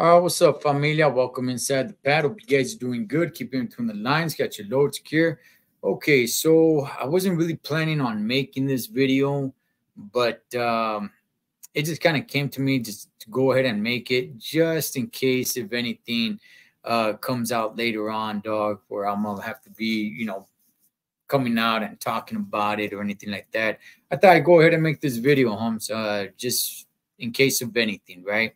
What's up, familia? Welcome inside the pad. Hope you guys are doing good. Keeping between the lines, got your load secure. Okay, so I wasn't really planning on making this video, but it just kind of came to me just to go ahead and make it just in case if anything comes out later on, dog, where I'm gonna have to be, coming out and talking about it or anything like that. I thought I'd go ahead and make this video, Holmes, just in case of anything, right?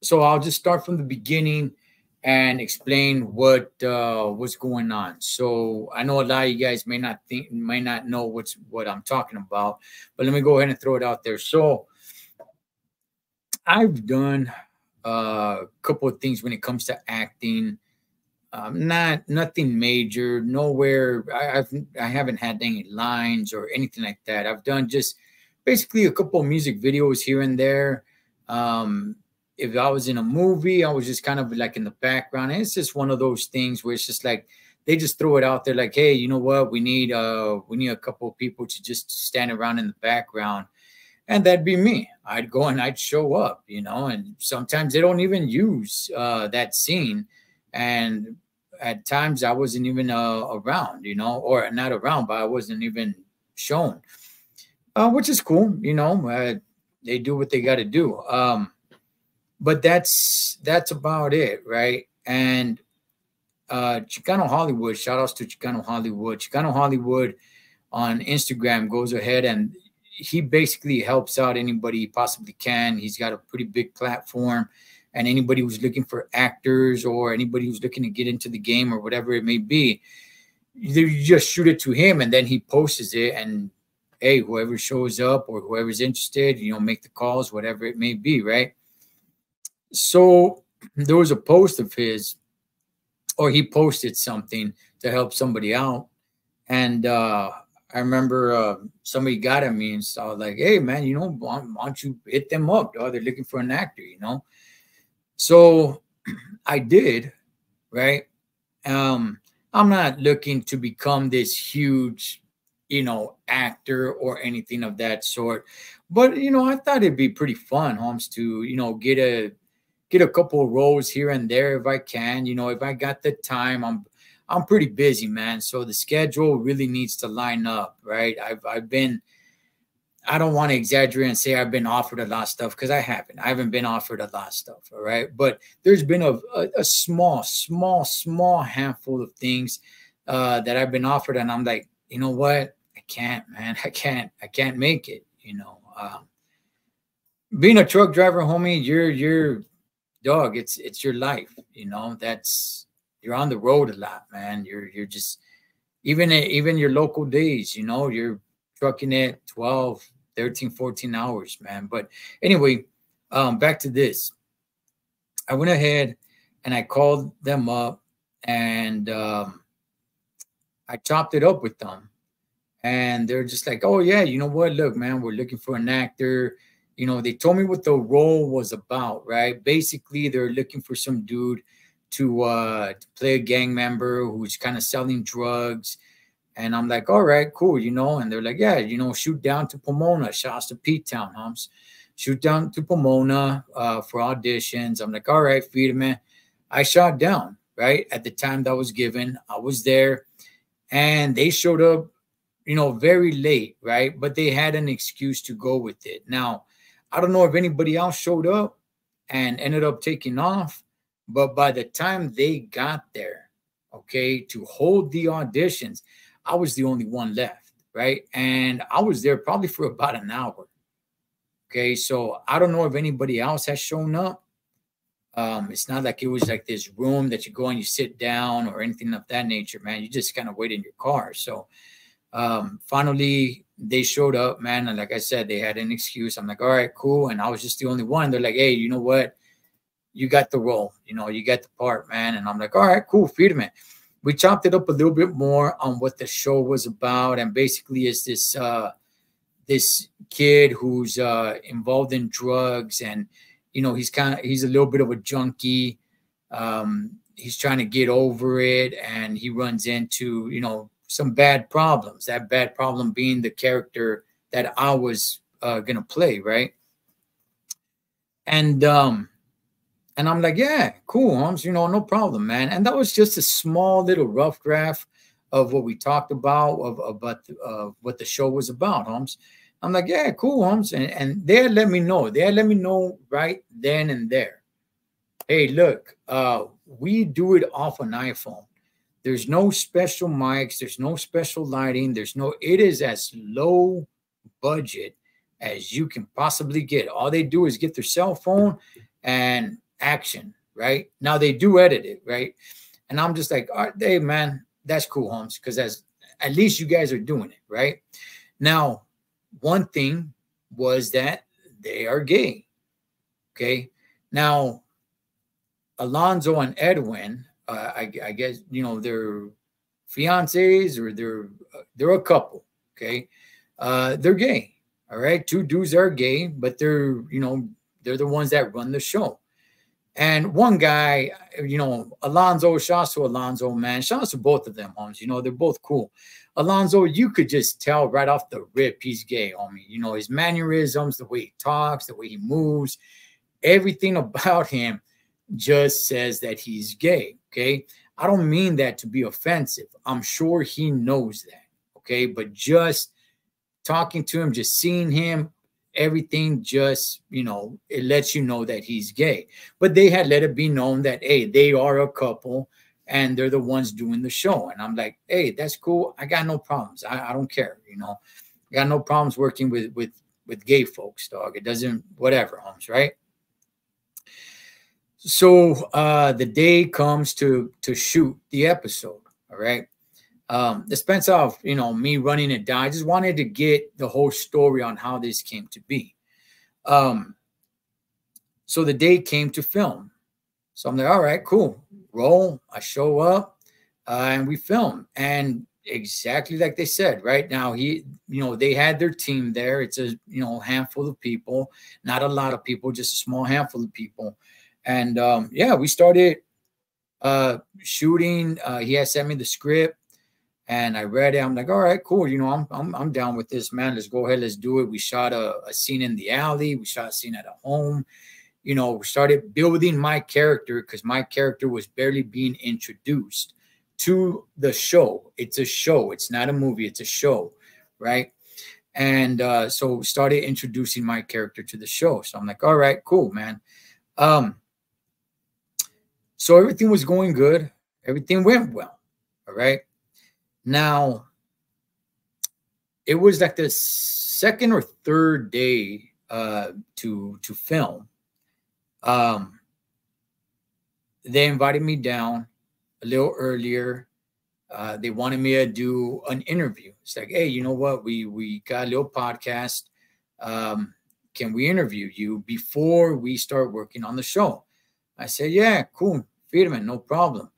So I'll just start from the beginning and explain what's going on. So I know a lot of you guys may not know what I'm talking about, but let me go ahead and throw it out there. So I've done a couple of things when it comes to acting. Nothing major, nowhere. I haven't had any lines or anything like that. I've done just basically a couple of music videos here and there. If I was in a movie, I was just kind of like in the background. And it's just one of those things where it's just like they just throw it out there, like, hey, you know what? We need a couple of people to just stand around in the background, and that'd be me. I'd go and I'd show up, and sometimes they don't even use that scene, and at times I wasn't even around, or not around, but I wasn't even shown, which is cool, they do what they got to do. But that's about it, right? And Chicano Hollywood, shout outs to Chicano Hollywood. Chicano Hollywood on Instagram goes ahead and he basically helps out anybody he possibly can. He's got a pretty big platform, and anybody who's looking for actors or anybody who's looking to get into the game or whatever it may be, you just shoot it to him and then he posts it, and hey, whoever shows up or whoever's interested, make the calls, whatever it may be, right? So there was a post of his, or he posted something to help somebody out. And I remember somebody got at me and so I was like, hey, man, why don't you hit them up? Dog? They're looking for an actor, So I did, right? I'm not looking to become this huge, actor or anything of that sort. But, I thought it'd be pretty fun, Holmes, to, get a couple of roles here and there if I can. If I got the time, I'm pretty busy, man. So the schedule really needs to line up, right? I don't want to exaggerate and say I've been offered a lot of stuff because I haven't. I haven't been offered a lot of stuff, all right? But there's been a small handful of things that I've been offered, and I'm like, you know what? I can't, man. I can't make it. Being a truck driver, homie, you're dog. It's your life. You're on the road a lot, man. You're just even your local days. You're trucking it 12, 13, 14 hours, man. But anyway, back to this. I went ahead and I called them up and I chopped it up with them. And they're just like, oh, yeah, you know what? Look, man, we're looking for an actor. They told me what the role was about, right? Basically, they're looking for some dude to play a gang member who's kind of selling drugs. And I'm like, all right, cool, And they're like, yeah, shoot down to Pomona. Shouts to P-Town, Humps. Shoot down to Pomona for auditions. I'm like, all right, Friedman. I shot down, right? At the time that was given, I was there. And they showed up, very late, right? But they had an excuse to go with it. Now, I don't know if anybody else showed up and ended up taking off. But by the time they got there, okay, to hold the auditions, I was the only one left, right? And I was there probably for about an hour. Okay, so I don't know if anybody else has shown up. It's not like it was like this room that you go and you sit down or anything of that nature, man. You just kind of wait in your car. So finally they showed up, man. And like I said, they had an excuse. I'm like, all right, cool. And I was just the only one. They're like, hey, you know what? You got the role, you got the part, man. And I'm like, all right, cool, Friedman. We chopped it up a little bit more on what the show was about. And basically it's this kid who's involved in drugs, and he's a little bit of a junkie. He's trying to get over it, and he runs into some bad problems. That bad problem being the character that I was gonna play, right? And And I'm like, yeah, cool, Holmes, no problem, man. And that was just a small little rough draft of what we talked about, what the show was about, Holmes. I'm like, yeah, cool, Holmes. And they had let me know. They had let me know right then and there. Hey, look, we do it off an iPhone. There's no special mics. There's no special lighting. It is as low budget as you can possibly get. All they do is get their cell phone and action, right? Now they do edit it, right? And I'm just like, all right, hey, man, that's cool, Holmes, because at least you guys are doing it, right? Now, one thing was that they are gay, okay? Now, Alonzo and Edwin, I guess, they're fiancés or they're a couple, okay? They're gay, all right? Two dudes are gay, but they're the ones that run the show. And one guy, Alonzo, shouts to Alonzo, man. Shouts to both of them, Holmes. They're both cool. Alonzo, you could just tell right off the rip he's gay, homie. His mannerisms, the way he talks, the way he moves, everything about him just says that he's gay, okay? I don't mean that to be offensive. I'm sure he knows that, okay? But just talking to him, just seeing him, everything just, it lets you know that he's gay. But they had let it be known that, hey, they are a couple and they're the ones doing the show. And I'm like, hey, that's cool. I got no problems. I don't care, I got no problems working with gay folks, dog. It doesn't, whatever, Holmes, right? So the day comes to shoot the episode, all right? Expense of, me running it down. I just wanted to get the whole story on how this came to be. So the day came to film. So I'm like, all right, cool. Roll. I show up and we film. And exactly like they said, right now, they had their team there. It's a, handful of people, not a lot of people, just a small handful of people. And yeah, we started shooting. He had sent me the script. And I read it. I'm like, all right, cool. I'm down with this, man. Let's go ahead. Let's do it. We shot a scene in the alley. We shot a scene at a home. We started building my character because my character was barely being introduced to the show. It's a show. It's not a movie. It's a show, right? And so started introducing my character to the show. So I'm like, all right, cool, man. So everything was going good. Everything went well, all right? Now, it was like the second or third day to film. They invited me down a little earlier. They wanted me to do an interview. It's like, hey, you know what? We got a little podcast. Can we interview you before we start working on the show? I said, yeah, cool. Firman, no problem.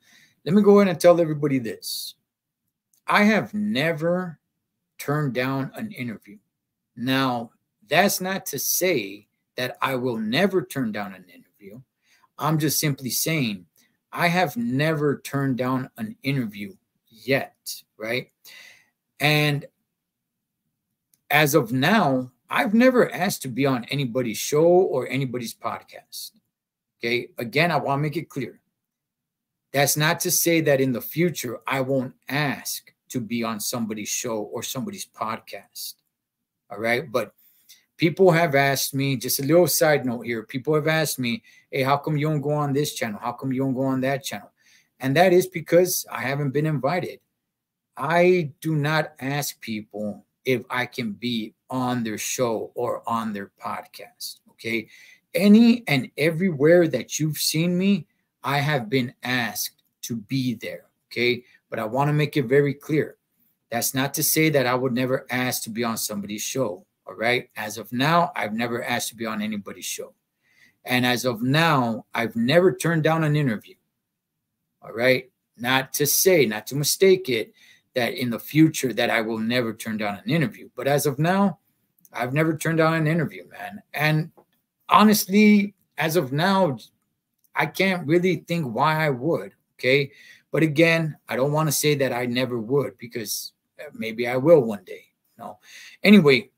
Let me go ahead and tell everybody this. I have never turned down an interview. Now, that's not to say that I will never turn down an interview. I'm just simply saying I have never turned down an interview yet, right? And as of now, I've never asked to be on anybody's show or anybody's podcast. Okay, again, I want to make it clear. That's not to say that in the future I won't ask to be on somebody's show or somebody's podcast. All right. But people have asked me, just a little side note here. People have asked me, hey, how come you don't go on this channel? How come you don't go on that channel? And that is because I haven't been invited. I do not ask people if I can be on their show or on their podcast. Okay. Any and everywhere that you've seen me, I have been asked to be there. Okay. But I want to make it very clear. That's not to say that I would never ask to be on somebody's show. All right. As of now, I've never asked to be on anybody's show. And as of now, I've never turned down an interview. All right. Not to say, not to mistake it, that in the future that I will never turn down an interview. But as of now, I've never turned down an interview, man. And honestly, as of now, I can't really think why I would. Okay. But again, I don't want to say that I never would, because maybe I will one day. No. Anyway,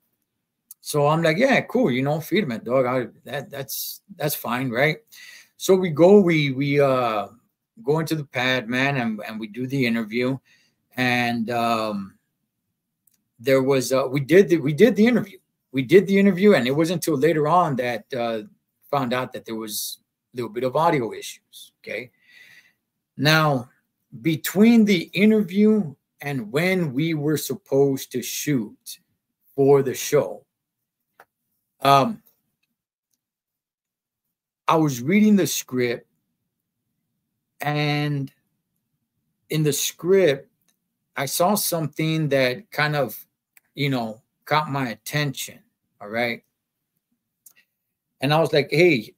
so I'm like, yeah, cool. Firman, dog. That's fine, right? So we go into the pad, man, and we do the interview. And there was we did the interview. We did the interview, and it wasn't until later on that found out that there was a little bit of audio issues. Okay. Now, between the interview and when we were supposed to shoot for the show, I was reading the script, and in the script, I saw something that kind of, caught my attention. All right. And I was like, hey,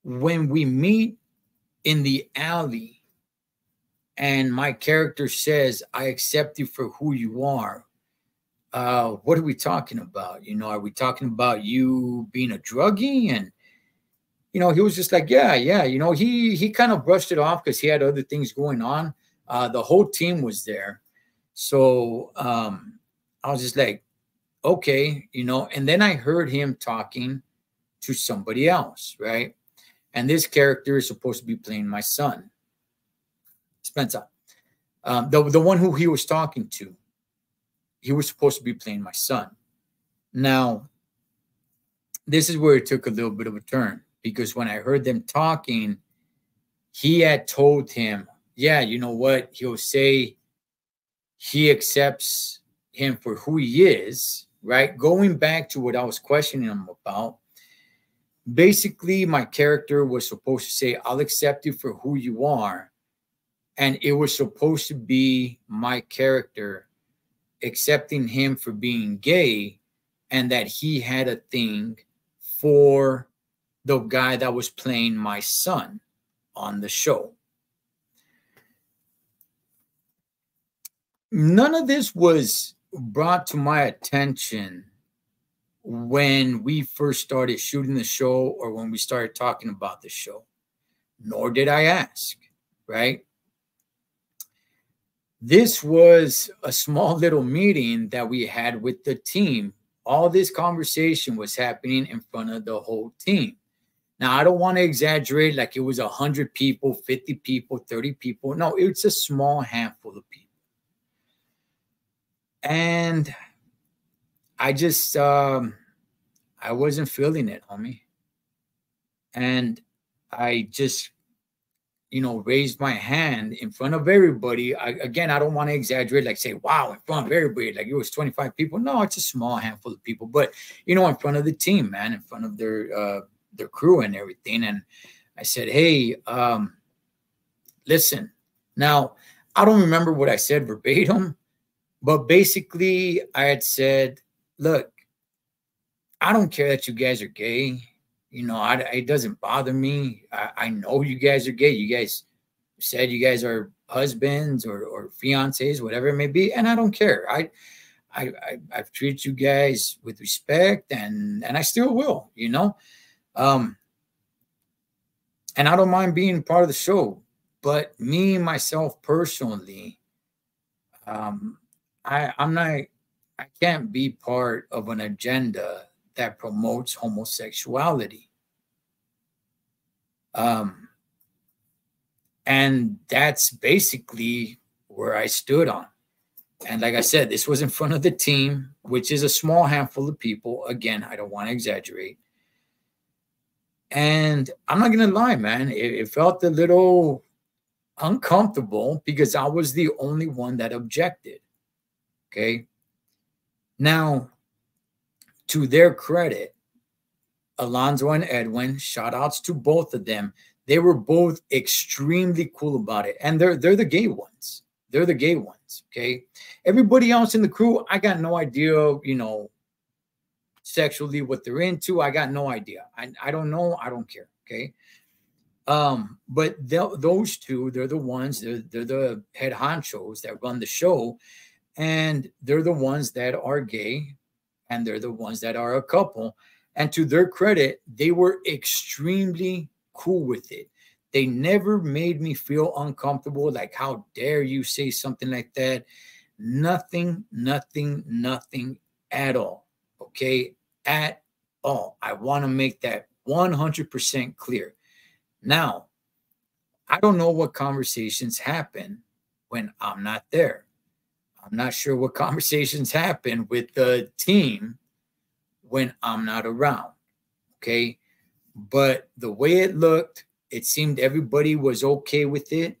when we meet in the alley and my character says, I accept you for who you are, what are we talking about? Are we talking about you being a druggie? And, he was just like, yeah. He kind of brushed it off because he had other things going on. The whole team was there. So I was just like, okay, and then I heard him talking to somebody else, right? And this character is supposed to be playing my son, Spencer. The one who he was talking to, he was supposed to be playing my son. Now, this is where it took a little bit of a turn, because when I heard them talking, he had told him, yeah, you know what? He'll say he accepts him for who he is, right? Going back to what I was questioning him about, basically my character was supposed to say, I'll accept you for who you are. And it was supposed to be my character accepting him for being gay, and that he had a thing for the guy that was playing my son on the show. None of this was brought to my attention when we first started shooting the show or when we started talking about the show, nor did I ask, right? This was a small little meeting that we had with the team. All this conversation was happening in front of the whole team. Now, I don't want to exaggerate like it was 100 people, 50 people, 30 people. No, it's a small handful of people. And I just, I wasn't feeling it, homie. And I just, raised my hand in front of everybody. Again, I don't want to exaggerate, like say, wow, in front of everybody, like it was 25 people. No, it's a small handful of people, but, in front of the team, man, in front of their crew and everything. And I said, hey, listen, now, I don't remember what I said verbatim, but basically I had said, look, I don't care that you guys are gay. It doesn't bother me. I know you guys are gay. You guys said you guys are husbands or fiancés, whatever it may be. And I don't care. I've treated you guys with respect, and I still will, and I don't mind being part of the show. But me, myself personally, I can't be part of an agenda that promotes homosexuality. And that's basically where I stood on. And like I said, this was in front of the team, which is a small handful of people. Again, I don't want to exaggerate. And I'm not going to lie, man, it felt a little uncomfortable because I was the only one that objected. Okay. Now, to their credit, Alonzo and Edwin, shout outs to both of them. They were both extremely cool about it. And they're the gay ones. They're the gay ones. Okay. Everybody else in the crew, I got no idea, sexually what they're into. I got no idea. I don't know. I don't care. Okay. But those two, they're the ones, they're the head honchos that run the show. And they're the ones that are gay, and they're the ones that are a couple. And to their credit, they were extremely cool with it. They never made me feel uncomfortable. Like, how dare you say something like that? Nothing at all. Okay? At all. I want to make that 100% clear. Now, I don't know what conversations happen when I'm not there. I'm not sure what conversations happen with the team when I'm not around. Okay. But the way it looked, it seemed everybody was okay with it.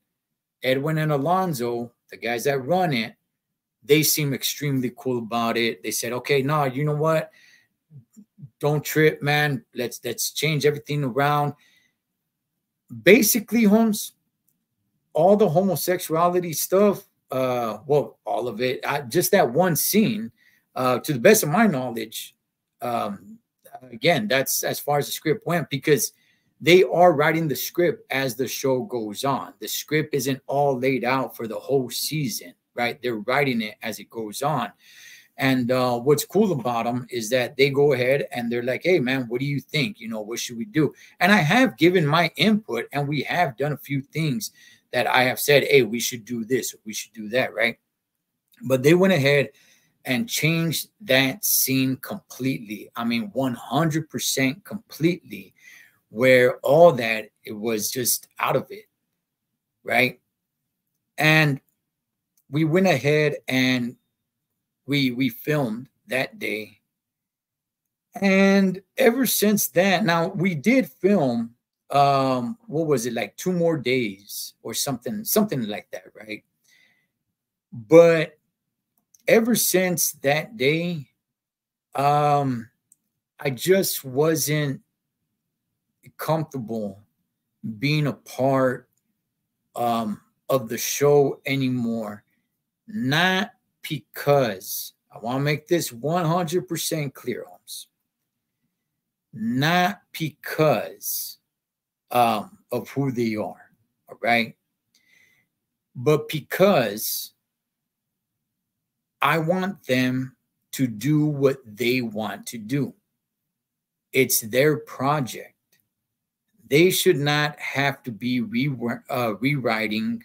Edwin and Alonso, the guys that run it, they seem extremely cool about it. They said, okay, no, you know what? Don't trip, man. Let's change everything around. Basically, Holmes, all the homosexuality stuff, well, all of it, just that one scene, to the best of my knowledge, again, that's as far as the script went, because they are writing the script as the show goes on. The script isn't all laid out for the whole season, right? They're writing it as it goes on. And what's cool about them is that they go ahead and they're like, hey, man, what do you think? You know, what should we do? And I have given my input, and we have done a few things that I have said, hey, we should do this, or we should do that, right? But they went ahead and changed that scene completely. I mean, 100% completely, where all that, it was just out of it, right? And we went ahead and we filmed that day. And ever since then, now we did film, what was it, like 2 more days or something like that, right? But ever since that day, I just wasn't comfortable being a part of the show anymore. Not because, I want to make this 100% clear, Holmes, not because of who they are, all right? But because I want them to do what they want to do. It's their project. They should not have to be rewriting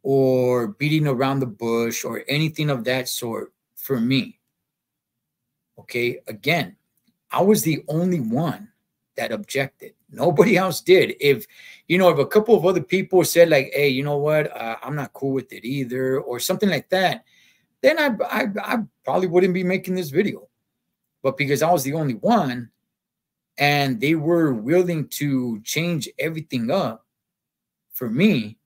or beating around the bush or anything of that sort for me. Okay, again, I was the only one that objected. Nobody else did. If, you know, if a couple of other people said like, hey, you know what, I'm not cool with it either, or something like that, then I probably wouldn't be making this video. But because I was the only one, and they were willing to change everything up for me,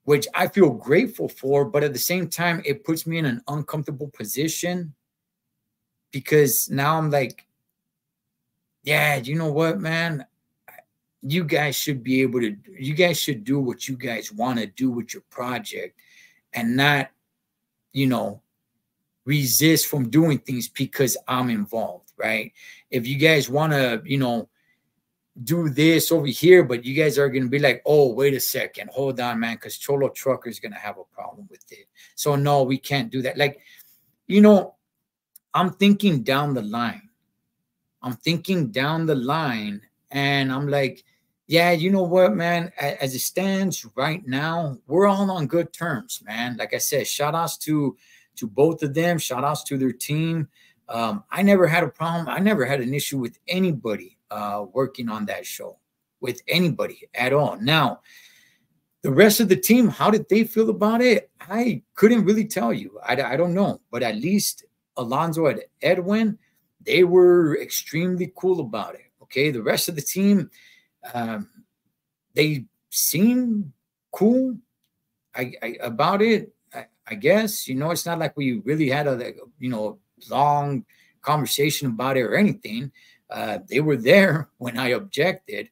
which I feel grateful for, but at the same time, it puts me in an uncomfortable position, because now I'm like, yeah, you know what, man? You guys should be able to, you guys should do what you guys want to do with your project, and not, you know, resist from doing things because I'm involved, right? If you guys want to, you know, do this over here, but you guys are going to be like, oh, wait a second, hold on, man, because Cholo Trucker is going to have a problem with it. So no, we can't do that. Like, you know, I'm thinking down the line. I'm thinking down the line, and I'm like, yeah, you know what, man, as it stands right now, we're all on good terms, man. Like I said, shout outs to both of them, shout outs to their team. I never had a problem. I never had an issue with anybody working on that show, with anybody at all. Now, the rest of the team, how did they feel about it? I couldn't really tell you. I don't know. But at least Alonso and Edwin, they were extremely cool about it. Okay, the rest of the team, they seemed cool about it. I guess, you know, it's not like we really had a, you know, long conversation about it or anything. They were there when I objected,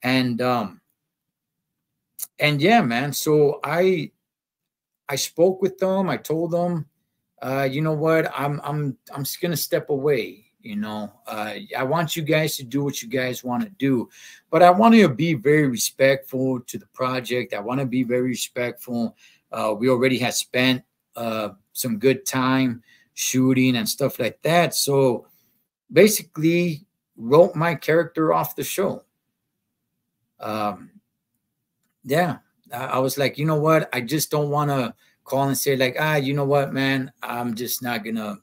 and yeah, man. So I spoke with them. I told them, you know what, I'm just gonna step away. You know, I want you guys to do what you guys want to do, but I want to be very respectful to the project. I want to be very respectful. We already had spent some good time shooting and stuff like that. So basically wrote my character off the show. Yeah, I was like, you know what? I just don't want to call and say like, you know what, man, I'm just not gonna,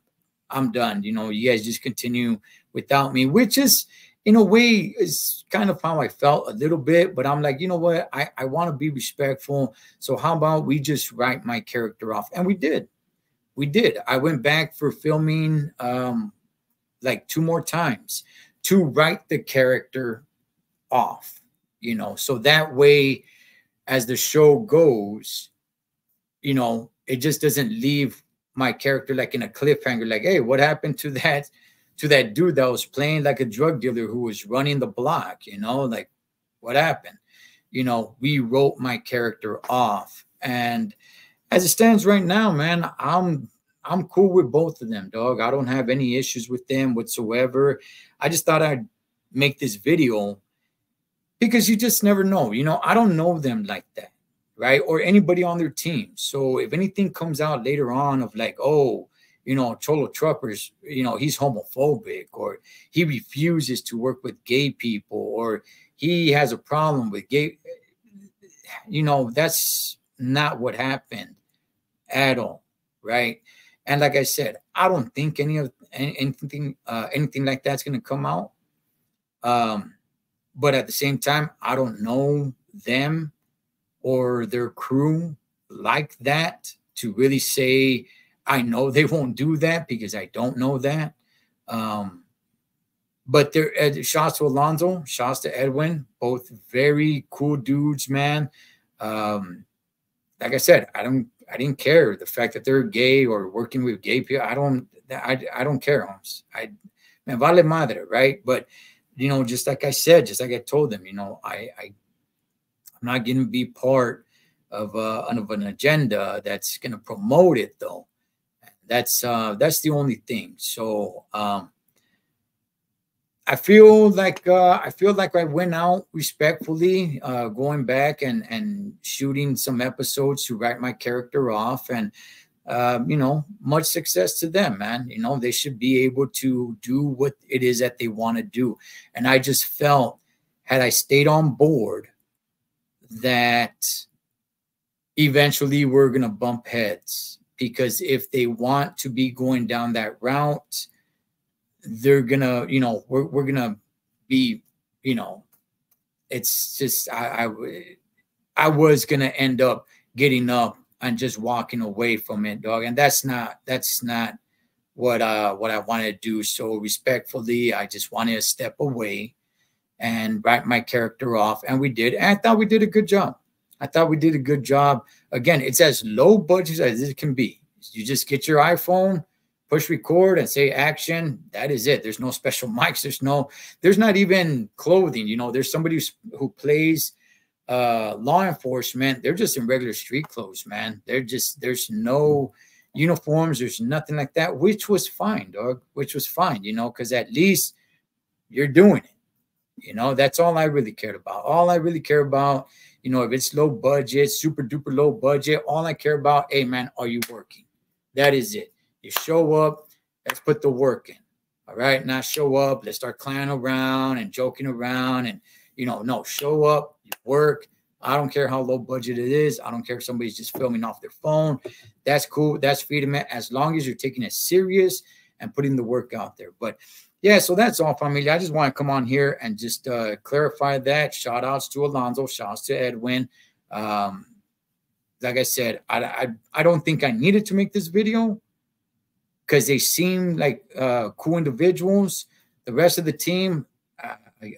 I'm done. You know, you guys just continue without me, which is in a way, is kind of how I felt a little bit. But I'm like, you know what? I want to be respectful. So how about we just write my character off? And we did. We did. I went back for filming like 2 more times to write the character off, you know, so that way, as the show goes, you know, it just doesn't leave my character like in a cliffhanger, like, hey, what happened to that dude that was playing like a drug dealer who was running the block, you know, like what happened? You know, we wrote my character off. And as it stands right now, man, I'm cool with both of them, dog. I don't have any issues with them whatsoever. I just thought I'd make this video because you just never know. You know, I don't know them like that, right? Or anybody on their team. So if anything comes out later on of like, oh, you know, Cholo Truckers, you know, he's homophobic, or he refuses to work with gay people, or he has a problem with gay, you know, that's not what happened at all, right? And like I said, I don't think anything like that's going to come out. But at the same time, I don't know them or their crew like that to really say, I know they won't do that, because I don't know that. But there, shouts to Alonzo, shouts to Edwin, both very cool dudes, man. Like I said, I didn't care the fact that they're gay or working with gay people. I don't care, Holmes. Man, vale madre, right? But you know, just like I said, just like I told them, you know, I'm not going to be part of an agenda that's going to promote it, though. That's the only thing. So I feel like I went out respectfully, going back and shooting some episodes to write my character off, and you know, much success to them, man. You know, they should be able to do what it is that they want to do. And I just felt, had I stayed on board, that eventually we're gonna bump heads, because if they want to be going down that route, they're gonna, you know, we're gonna be, you know, it's just I was gonna end up getting up and just walking away from it, dog. And that's not what I want to do. So respectfully, I just wanted to step away and write my character off, and we did. And I thought we did a good job. Again, it's as low budget as it can be. You just get your iPhone, push record, and say action. That is it. There's no special mics. There's not even clothing. You know, there's somebody who plays law enforcement. They're just in regular street clothes, man. There's no uniforms. There's nothing like that, which was fine, dog. Which was fine, you know, because at least you're doing it. You know, that's all I really cared about. All I really care about, you know, if it's low budget, super duper low budget, all I care about, hey, man, are you working? That is it. You show up, let's put the work in. All right. Not show up, let's start clowning around and joking around. And, you know, no, show up, you work. I don't care how low budget it is. I don't care if somebody's just filming off their phone. That's cool. That's freedom, as long as you're taking it serious and putting the work out there. But yeah, so that's all, family. I just want to come on here and just clarify that. Shout outs to Alonzo. Shout outs to Edwin. Like I said, I don't think I needed to make this video, because they seem like cool individuals. The rest of the team,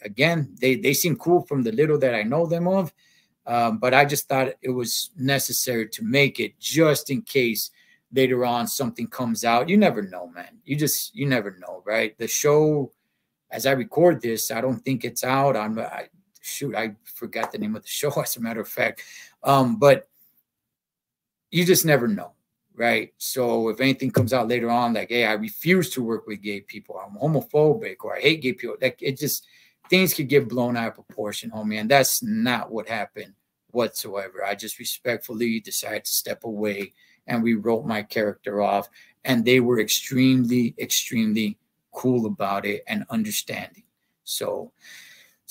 again, they seem cool from the little that I know them of. But I just thought it was necessary to make it, just in case later on something comes out. You never know, man. You never know, right? The show, as I record this, I don't think it's out. Shoot, I forgot the name of the show, as a matter of fact. But you just never know, right? So if anything comes out later on, like, hey, I refuse to work with gay people, I'm homophobic, or I hate gay people, like, it just, things could get blown out of proportion, homie. And that's not what happened whatsoever. I just respectfully decided to step away, and we wrote my character off, and they were extremely, extremely cool about it and understanding. So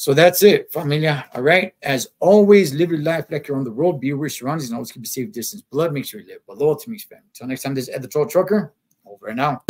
that's it, familia. All right. As always, live your life like you're on the road. Be aware of surroundings and always keep a safe distance. Blood, make sure you live. But loyalty makes family. Until next time, this is Ed the Troll Trucker. Over and out.